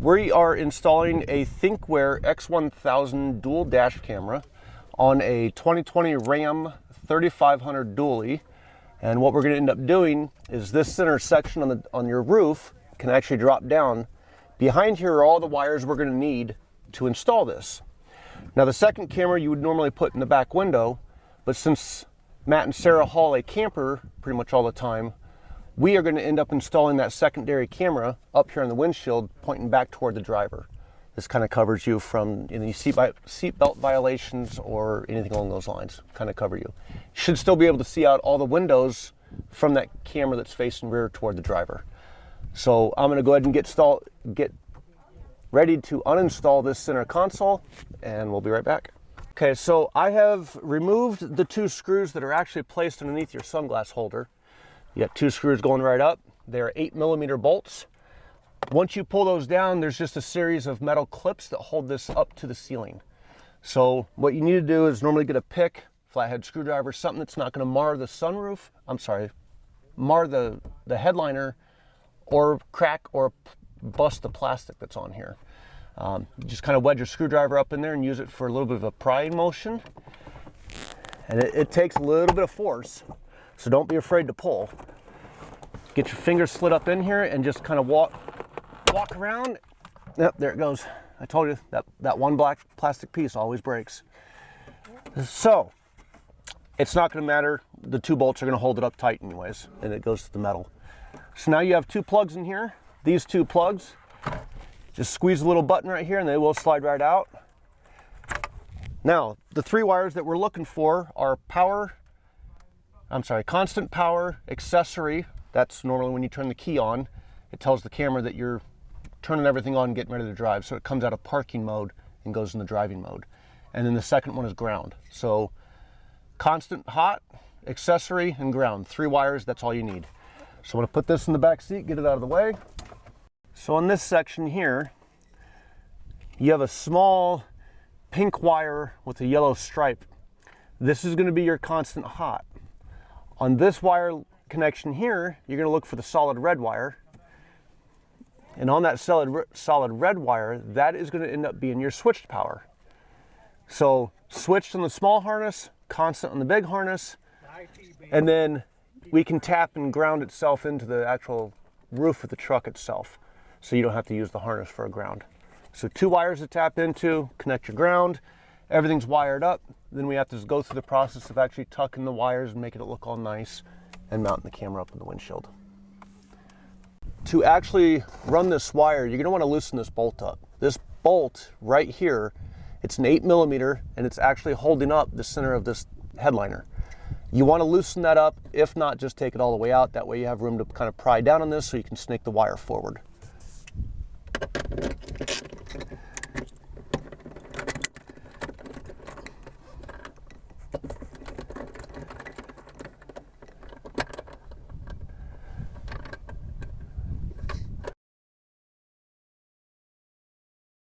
We are installing a Thinkware X1000 dual dash camera on a 2020 Ram 3500 dually. And what we're going to end up doing is this center section on your roof can actually drop down. Behind here are all the wires we're going to need to install this. Now the second camera you would normally put in the back window, but since Matt and Sarah haul a camper pretty much all the time, we are going to end up installing that secondary camera up here on the windshield pointing back toward the driver. This kind of covers you from any seatbelt violations or anything along those lines, kind of cover you. You should still be able to see out all the windows from that camera that's facing rear toward the driver. So I'm going to go ahead and get ready to uninstall this center console, and we'll be right back. Okay, so I have removed the two screws that are actually placed underneath your sunglass holder. You got two screws going right up. They're 8mm bolts. Once you pull those down, there's just a series of metal clips that hold this up to the ceiling. So what you need to do is normally get a pick, flathead screwdriver, something that's not going to mar the sunroof, mar the headliner, or crack or bust the plastic that's on here. You just kind of wedge your screwdriver up in there and use it for a little bit of a prying motion. And it takes a little bit of force, so don't be afraid to pull. Get your fingers slid up in here and just kind of walk around. Yep, there it goes. I told you that one black plastic piece always breaks. So it's not going to matter. The two bolts are going to hold it up tight anyways, and it goes to the metal. So now you have two plugs in here. These two plugs, just squeeze a little button right here and they will slide right out. Now, the three wires that we're looking for are constant power accessory. That's normally when you turn the key on. It tells the camera that you're turning everything on and getting ready to drive. So it comes out of parking mode and goes in the driving mode. And then the second one is ground. So constant hot, accessory, and ground. Three wires, that's all you need. So I'm going to put this in the back seat, get it out of the way. So on this section here, you have a small pink wire with a yellow stripe. This is going to be your constant hot. On this wire connection here, you're going to look for the solid red wire. And on that solid red wire, that is going to end up being your switched power. So switched on the small harness, constant on the big harness, and then we can tap and ground itself into the actual roof of the truck itself, so you don't have to use the harness for a ground. So two wires to tap into, connect your ground, everything's wired up. Then we have to go through the process of actually tucking the wires and making it look all nice and mounting the camera up in the windshield. To actually run this wire, you're going to want to loosen this bolt up. This bolt right here, it's an 8mm and it's actually holding up the center of this headliner. You want to loosen that up. If not, just take it all the way out. That way you have room to kind of pry down on this so you can snake the wire forward.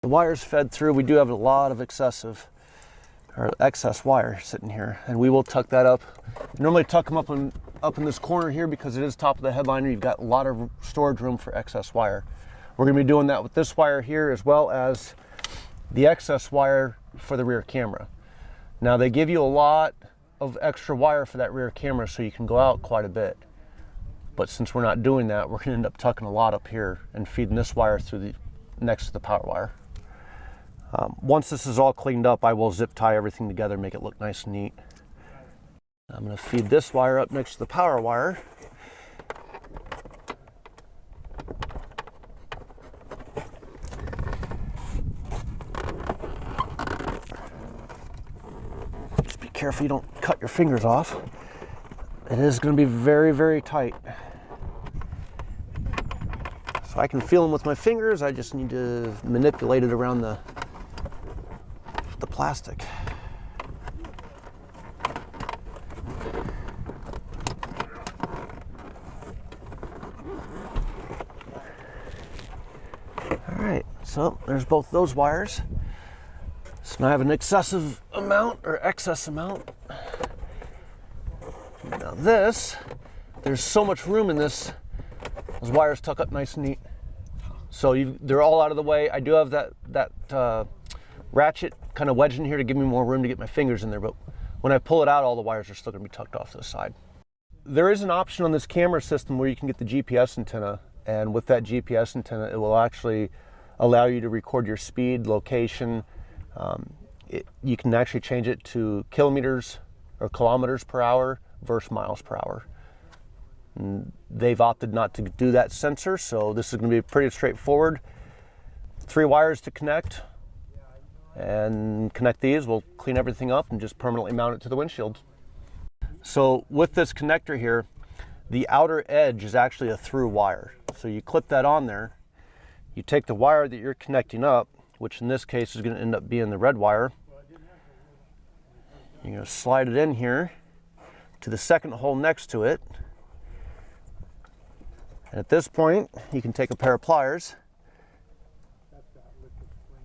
The wire's fed through. We do have a lot of excess wire sitting here, and we will tuck that up. Normally tuck them up in this corner here because it is top of the headliner. You've got a lot of storage room for excess wire. We're going to be doing that with this wire here as well as the excess wire for the rear camera. Now they give you a lot of extra wire for that rear camera so you can go out quite a bit. But since we're not doing that, we're going to end up tucking a lot up here and feeding this wire through next to the power wire. Once this is all cleaned up, I will zip tie everything together, make it look nice and neat. I'm going to feed this wire up next to the power wire. Just be careful you don't cut your fingers off. It is going to be very, very tight. So I can feel them with my fingers. I just need to manipulate it around the plastic. All right, so there's both those wires. So now I have an excessive amount or excess amount. Now this, there's so much room in this. Those wires tuck up nice and neat. So they're all out of the way. I do have that ratchet kind of wedged in here to give me more room to get my fingers in there, but when I pull it out, all the wires are still going to be tucked off to the side. There is an option on this camera system where you can get the GPS antenna, and with that GPS antenna, it will actually allow you to record your speed, location. You can actually change it to kilometers or kilometers per hour versus miles per hour. And they've opted not to do that sensor, so this is going to be pretty straightforward. 3 wires to connect, and connect these. We'll clean everything up and just permanently mount it to the windshield. So with this connector here, the outer edge is actually a through wire. So you clip that on there, you take the wire that you're connecting up, which in this case is going to end up being the red wire. You're going to slide it in here to the second hole next to it. And at this point, you can take a pair of pliers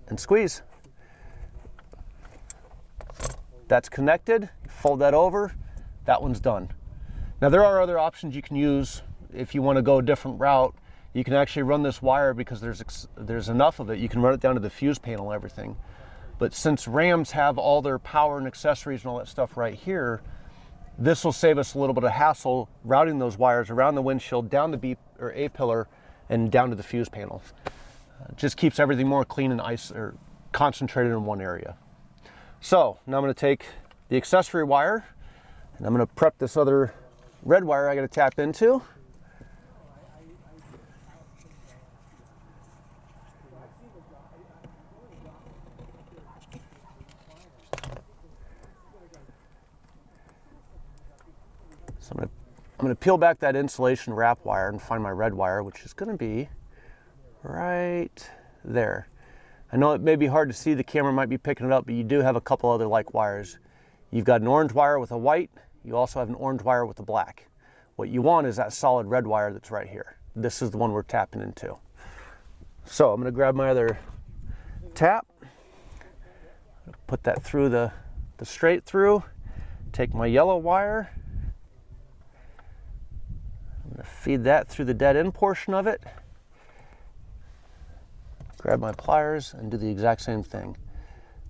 and squeeze. That's connected, fold that over, that one's done. Now there are other options you can use if you want to go a different route. You can actually run this wire, because there's enough of it, you can run it down to the fuse panel and everything. But since Rams have all their power and accessories and all that stuff right here, this will save us a little bit of hassle routing those wires around the windshield, down the B or A pillar, and down to the fuse panel. It just keeps everything more clean and concentrated in one area. So now I'm going to take the accessory wire, and I'm going to prep this other red wire I got to tap into. So I'm going to peel back that insulation wrap wire and find my red wire, which is going to be right there. I know it may be hard to see, the camera might be picking it up, but you do have a couple other like wires. You've got an orange wire with a white, you also have an orange wire with a black. What you want is that solid red wire that's right here. This is the one we're tapping into. So I'm going to grab my other tap, put that through the straight through, take my yellow wire, I'm going to feed that through the dead end portion of it, grab my pliers and do the exact same thing.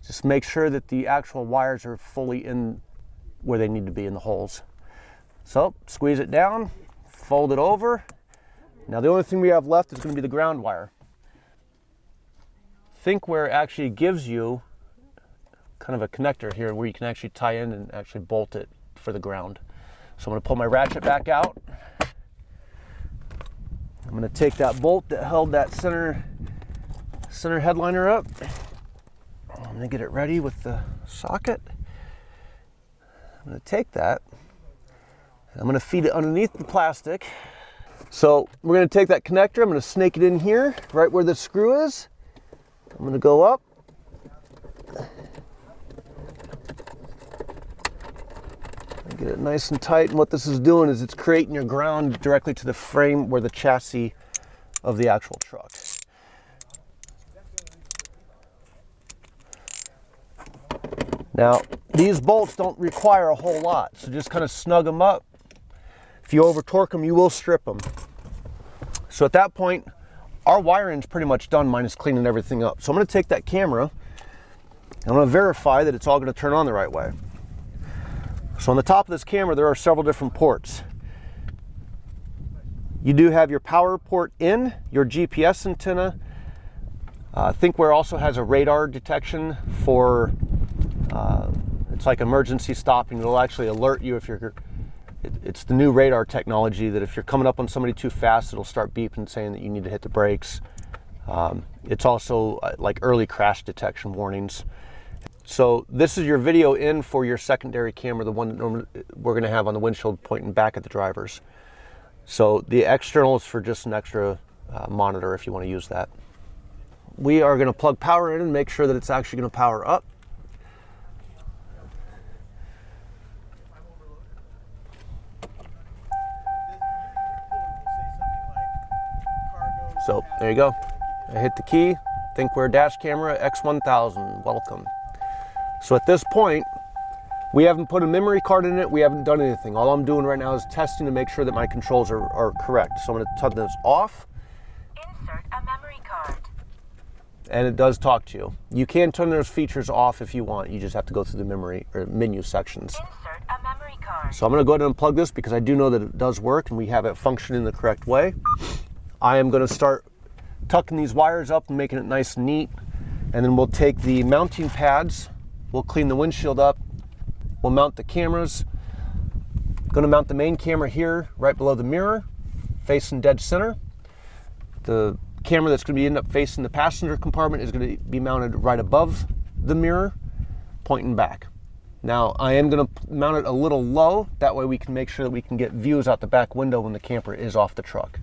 Just make sure that the actual wires are fully in where they need to be in the holes. So squeeze it down, fold it over. Now the only thing we have left is going to be the ground wire. Thinkware actually gives you kind of a connector here where you can actually tie in and actually bolt it for the ground. So I'm going to pull my ratchet back out. I'm going to take that bolt that held that center headliner up. I'm going to get it ready with the socket. I'm going to take that. I'm going to feed it underneath the plastic. So we're going to take that connector, I'm going to snake it in here, right where the screw is. I'm going to go up. Get it nice and tight, and what this is doing is it's creating your ground directly to the frame where the chassis of the actual truck. Now, these bolts don't require a whole lot, so just kind of snug them up. If you over torque them, you will strip them. So at that point, our wiring's pretty much done, minus cleaning everything up. So I'm going to take that camera, and I'm going to verify that it's all going to turn on the right way. So on the top of this camera, there are several different ports. You do have your power port in, your GPS antenna. Thinkware also has a radar detection for, it's like emergency stopping. It'll actually alert you if you're, it's the new radar technology that if you're coming up on somebody too fast, it'll start beeping saying that you need to hit the brakes. It's also like early crash detection warnings. So this is your video in for your secondary camera, the one that we're going to have on the windshield pointing back at the drivers. So the external is for just an extra monitor if you want to use that. We are going to plug power in and make sure that it's actually going to power up. So there you go. I hit the key, Thinkware dash camera X1000, welcome. So at this point, we haven't put a memory card in it, we haven't done anything. All I'm doing right now is testing to make sure that my controls are correct. So I'm going to turn this off. Insert a memory card. and it does talk to you. You can turn those features off if you want. You just have to go through the memory or menu sections. Insert a memory card. So I'm going to go ahead and unplug this because I do know that it does work and we have it functioning the correct way. I am going to start tucking these wires up and making it nice and neat. And then we'll take the mounting pads, we'll clean the windshield up, we'll mount the cameras. Going to mount the main camera here right below the mirror, facing dead center. The camera that's going to end up facing the passenger compartment is going to be mounted right above the mirror, pointing back. Now I am going to mount it a little low, that way we can make sure that we can get views out the back window when the camper is off the truck.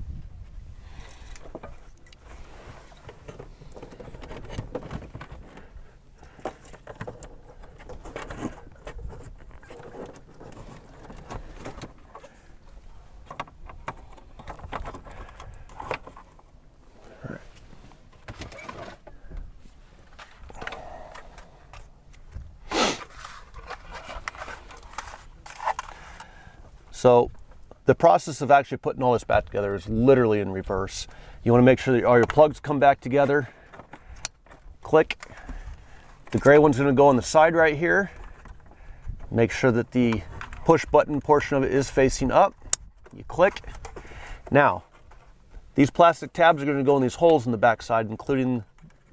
So the process of actually putting all this back together is literally in reverse. You want to make sure that all your plugs come back together. Click. The gray one's going to go on the side right here. Make sure that the push button portion of it is facing up. You click. Now, these plastic tabs are going to go in these holes in the back side, including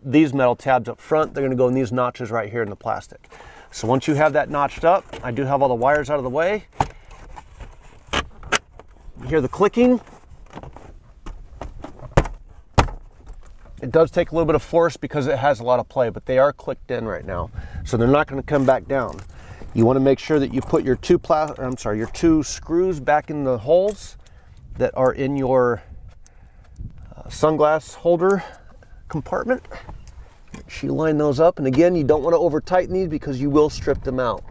these metal tabs up front. They're going to go in these notches right here in the plastic. So once you have that notched up, I do have all the wires out of the way. You hear the clicking. It does take a little bit of force because it has a lot of play, but they are clicked in right now, so they're not going to come back down. You want to make sure that you put your two screws back in the holes that are in your sunglass holder compartment. Make sure you line those up, and again, you don't want to over tighten these because you will strip them out.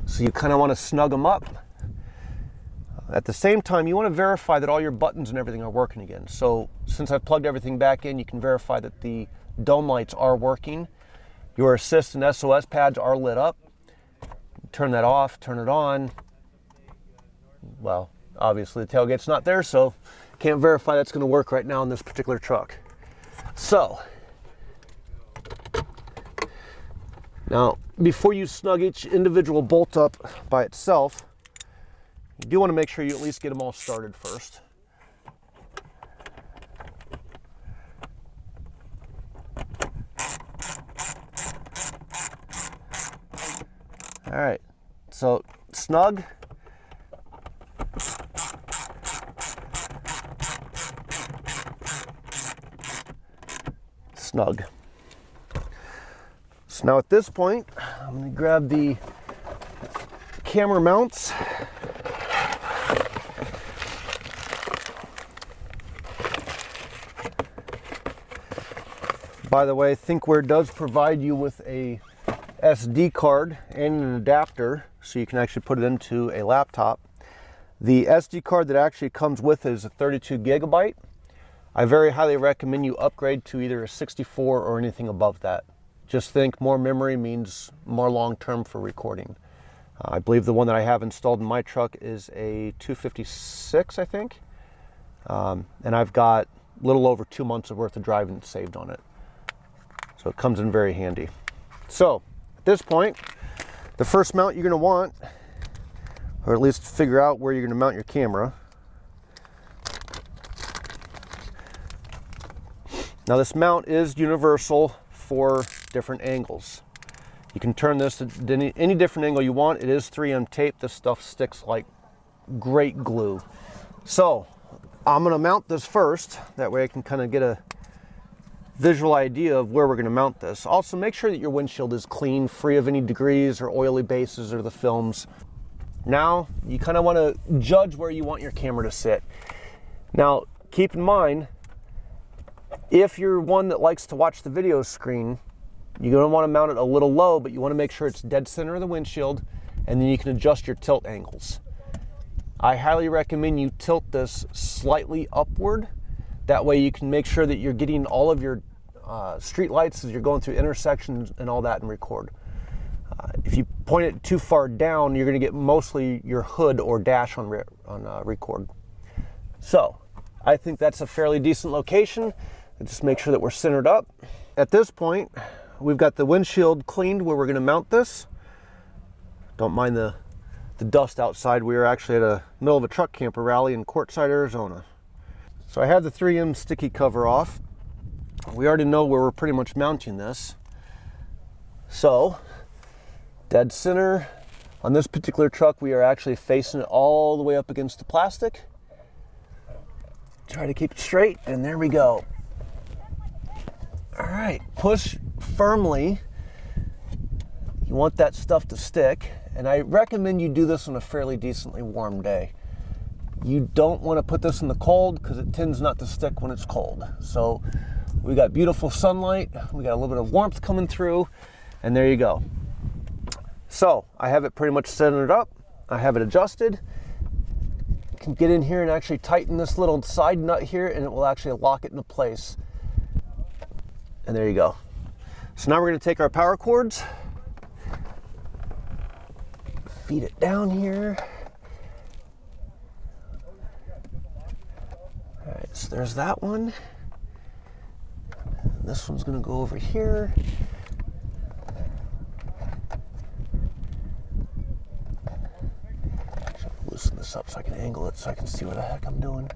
So you kind of want to snug them up. At the same time, you want to verify that all your buttons and everything are working again. So since I've plugged everything back in, you can verify that the dome lights are working. Your assist and SOS pads are lit up. Turn that off, turn it on. Well, obviously the tailgate's not there, so can't verify that's going to work right now in this particular truck. So, now before you snug each individual bolt up by itself, you do want to make sure you at least get them all started first. All right, so snug. Snug. So now at this point, I'm going to grab the camera mounts. By the way, Thinkware does provide you with a SD card and an adapter, so you can actually put it into a laptop. The SD card that actually comes with it is a 32 gigabyte. I very highly recommend you upgrade to either a 64 or anything above that. Just think more memory means more long-term for recording. I believe the one that I have installed in my truck is a 256, I think. And I've got a little over 2 months of worth of driving saved on it. So it comes in very handy. So at this point, the first mount you're going to want, or at least figure out where you're going to mount your camera. Now this mount is universal for different angles. You can turn this to any different angle you want. It is 3M tape. This stuff sticks like great glue. So I'm going to mount this first. That way I can kind of get a visual idea of where we're going to mount this. Also, make sure that your windshield is clean, free of any degrees or oily bases or the films. Now, you kind of want to judge where you want your camera to sit. Now, keep in mind, if you're one that likes to watch the video screen, you're going to want to mount it a little low, but you want to make sure it's dead center of the windshield, and then you can adjust your tilt angles. I highly recommend you tilt this slightly upward. That way you can make sure that you're getting all of your street lights as you're going through intersections and all that and record. If you point it too far down, you're going to get mostly your hood or dash on record. So I think that's a fairly decent location. Just make sure that we're centered up. at this point, we've got the windshield cleaned where we're going to mount this. Don't mind the dust outside. We are actually at a middle of a truck camper rally in Quartzsite, Arizona. So I have the 3M sticky cover off. We already know where we're pretty much mounting this. So, dead center on this particular truck, we are actually facing it all the way up against the plastic. Try to keep it straight, and there we go. All right, push firmly. You want that stuff to stick, and I recommend you do this on a fairly decently warm day. You don't want to put this in the cold because it tends not to stick when it's cold. So we got beautiful sunlight, we got a little bit of warmth coming through, and there you go. So I have it pretty much centered up. I have it adjusted. You can get in here and actually tighten this little side nut here, and it will actually lock it into place. And there you go. So now we're going to take our power cords, feed it down here. All right, so there's that one. This one's going to go over here. Loosen this up so I can angle it so I can see what the heck I'm doing.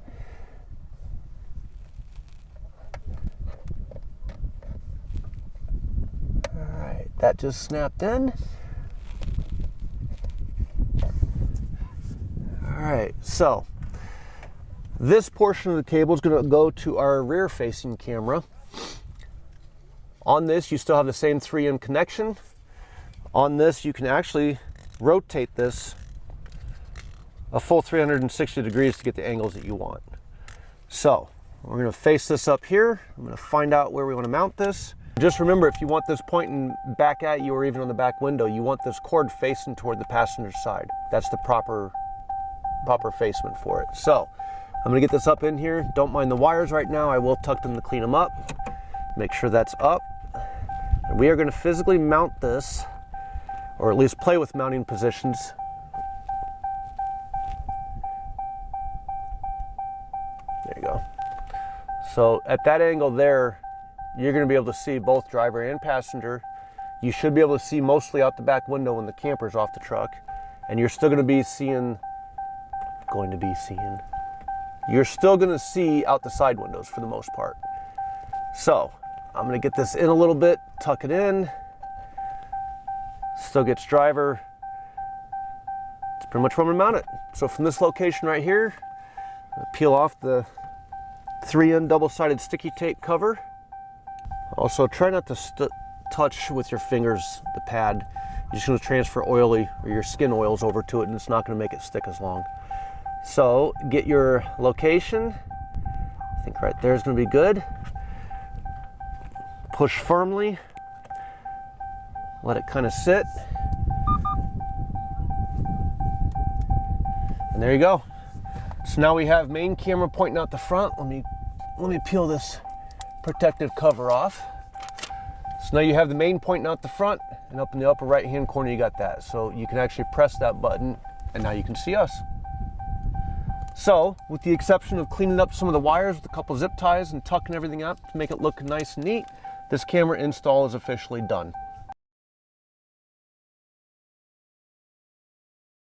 All right, that just snapped in. All right, so this portion of the cable is going to go to our rear facing camera. On this, you still have the same 3M connection. On this, you can actually rotate this a full 360 degrees to get the angles that you want. So we're going to face this up here. I'm going to find out where we want to mount this. Just remember, if you want this pointing back at you or even on the back window, you want this cord facing toward the passenger side. That's the proper facement for it. So I'm going to get this up in here. Don't mind the wires right now. I will tuck them to clean them up. Make sure that's up. And we are going to physically mount this, or at least play with mounting positions. There you go. So at that angle there, you're going to be able to see both driver and passenger. You should be able to see mostly out the back window when the camper's off the truck. And you're still going to be seeing, you're still going to see out the side windows for the most part. So I'm going to get this in a little bit, tuck it in. Still gets driver. It's pretty much where I'm going to mount it. So from this location right here, I'm going to peel off the 3M double-sided sticky tape cover. Also, try not to touch with your fingers the pad. You're just going to transfer oily or your skin oils over to it, and it's not going to make it stick as long. So get your location. I think right there is going to be good. Push firmly. Let it kind of sit. And there you go. So now we have main camera pointing out the front. Let me peel this protective cover off. So now you have the main pointing out the front, and up in the upper right hand corner you got that. So you can actually press that button and now you can see us. So with the exception of cleaning up some of the wires with a couple zip ties and tucking everything up to make it look nice and neat, this camera install is officially done.